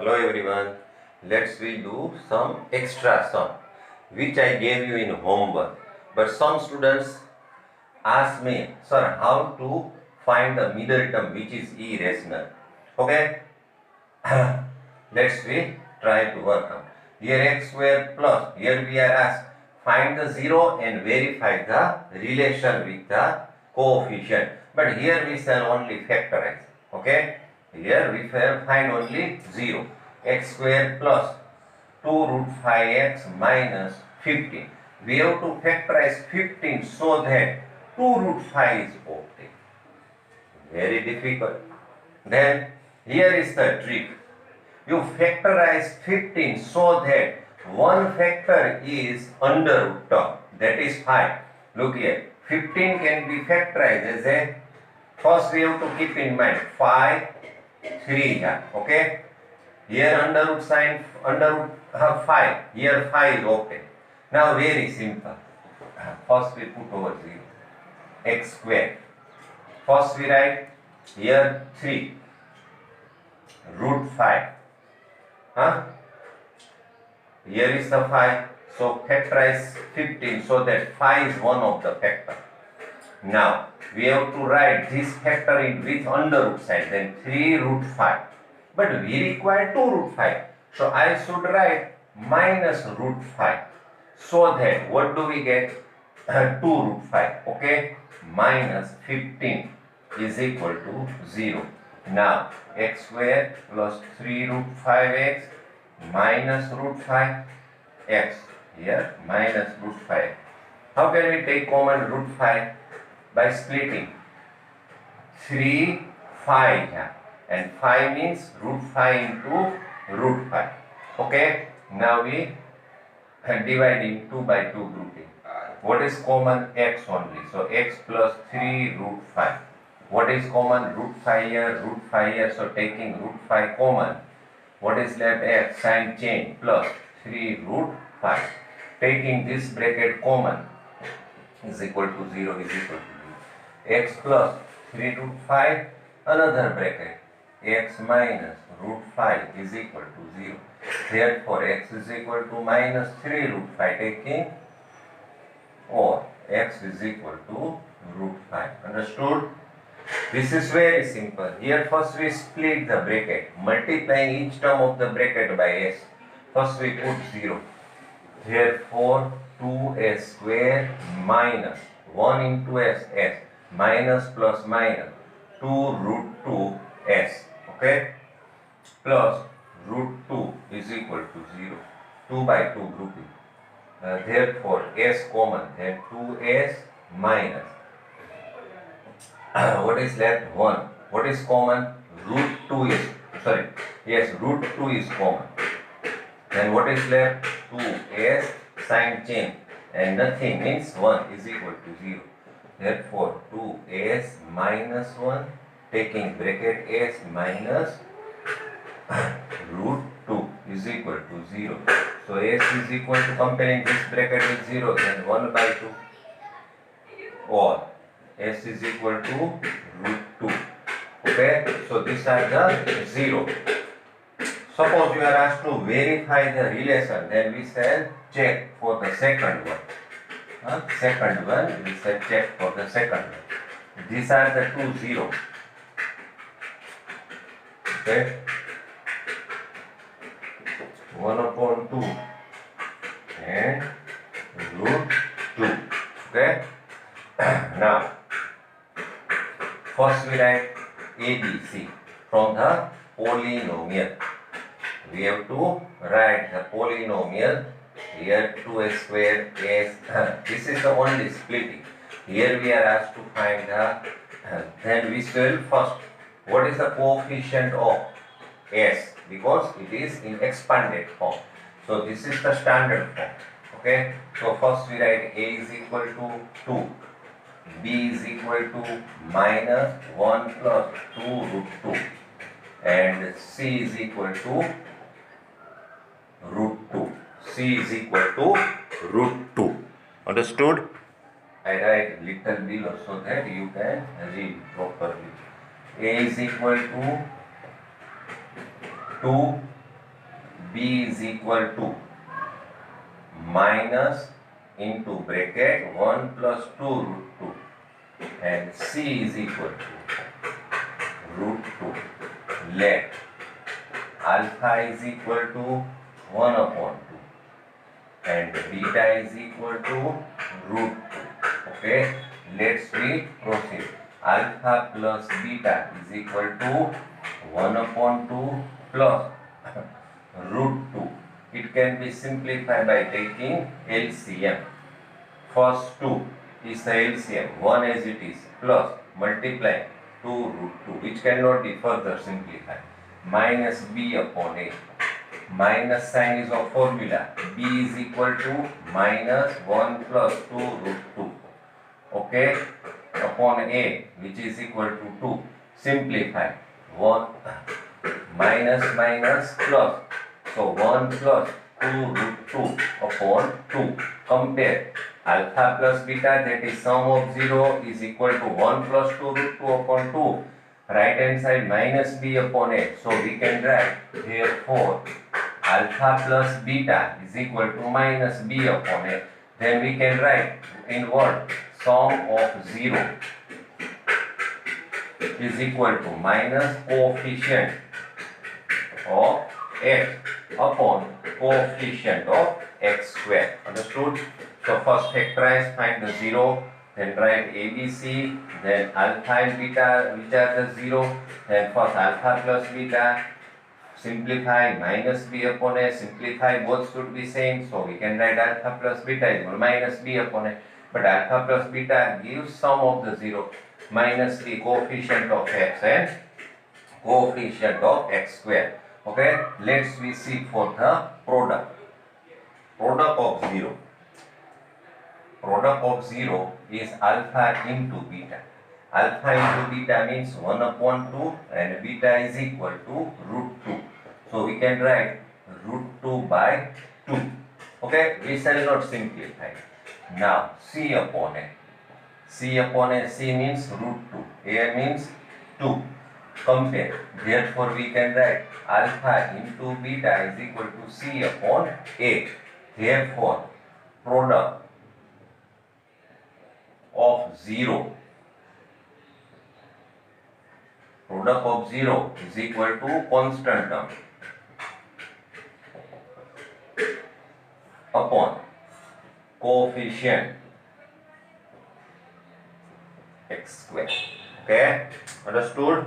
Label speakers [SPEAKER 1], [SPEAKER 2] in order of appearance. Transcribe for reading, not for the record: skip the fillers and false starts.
[SPEAKER 1] Hello everyone. Let's we do some extra sum which I gave you in homework. But some students ask me, sir, how to find the middle term which is irrational. Okay? Let's we try to work out. Here x square plus, here we are asked find the 0 and verify the relation with the coefficient. But here we shall only factorize. Okay? Here we find only 0. X square plus 2 root 5x minus 15. We have to factorize 15 so that 2 root 5 is obtained. Very difficult. Then here is the trick. You factorize 15 so that one factor is under root term, that is 5. Look here, 15 can be factorized as a, first we have to keep in mind 5, 3 here, okay? Here under root sign, under root 5, here 5 is obtained. Now very simple. First we put over 0, x square. First we write here 3, root 5. Here is the 5, so factorize 15 so that 5 is one of the factor. Now we have to write this factor in with under root sign, then 3 root 5. But we require 2 root 5, so I should write minus root 5. So that what do we get? 2 root 5, okay? Minus 15 is equal to 0. Now x square plus 3 root 5x minus root 5 x, here minus root 5. How can we take common root 5? By splitting 3, 5 here, and 5 means root 5 into root 5. Okay, now we divide in 2 by 2 grouping. What is common? X only, so x plus 3 root 5. What is common? Root 5 here, root 5 here, so taking root 5 common. What is left? X, sign change, plus 3 root 5. Taking this bracket common is equal to 0, is equal to 0. X plus 3 root 5, another bracket, x minus root 5 is equal to 0. Therefore, x is equal to minus 3 root 5 taking, or x is equal to root 5. Understood? This is very simple. Here first we split the bracket, multiplying each term of the bracket by s. First we put 0. Therefore 2s square minus 1 into s, minus plus minus 2 root 2 s, okay, plus root 2 is equal to 0. 2 by 2 grouping. Therefore s common, then 2s minus what is left? 1. What is common? Root 2 is, sorry, yes, root 2 is common. Then what is left? 2s, sign change, and nothing means 1 is equal to 0. Therefore 2s minus 1, taking bracket s minus root 2 is equal to 0. So s is equal to, comparing this bracket with 0, then 1 by 2, or s is equal to root 2. Okay, so these are the 0. Suppose you are asked to verify the relation, then we shall check for the second one. Second one, we shall check for the second one. These are the two 0. Okay, 1 upon 2 and root 2. Okay, now first we write ABC from the polynomial. We have to write the polynomial. Here 2s square s. This is the only splitting. Here we are asked to find the. Then we will first. What is the coefficient of s? Because it is in expanded form. So this is the standard form. Okay. So first we write a is equal to 2. B is equal to minus 1 plus 2 root 2, and C is equal to root 2. C is equal to root 2. Understood? I write little below so that you can read properly. A is equal to 2 b is equal to minus into bracket 1 plus 2 root 2 and c is equal to root 2. Let alpha is equal to 1 upon 2 and beta is equal to root 2. Okay, let's proceed. Alpha plus beta is equal to 1 upon 2 plus root 2. It can be simplified by taking LCM. First 2 is the LCM, 1 as it is, plus multiply 2 root 2, which cannot be further simplified, minus b upon a. Minus sign is of formula, b is equal to minus 1 plus 2 root 2. Okay, upon a, which is equal to 2. Simplify, 1 minus minus plus, so 1 plus 2 root 2 upon 2. Compare alpha plus beta, that is sum of 0, is equal to 1 plus 2 root 2 upon 2. Right hand side minus b upon a. So we can write therefore alpha plus beta is equal to minus b upon a. Then we can write in what? Sum of 0 is equal to minus coefficient of x upon coefficient of x square. Understood? So first factorize, find the 0, then write ABC, then alpha and beta, which are the 0, then first alpha plus beta, simplify minus b upon a, simplify, both should be same, so we can write alpha plus beta is equal to minus b upon a, but alpha plus beta gives sum of the 0 minus the coefficient of x and coefficient of x square. Okay, let's we see for the product of 0. Product of 0 is alpha into beta. Alpha into beta means 1 upon 2 and beta is equal to root 2. So we can write root 2 by 2. Okay, we shall not simplify. Now c upon a. C upon a, c means root 2. A means 2. Compare. Therefore we can write alpha into beta is equal to c upon a. Therefore product of 0 is equal to constant term upon coefficient x square. Okay, understood?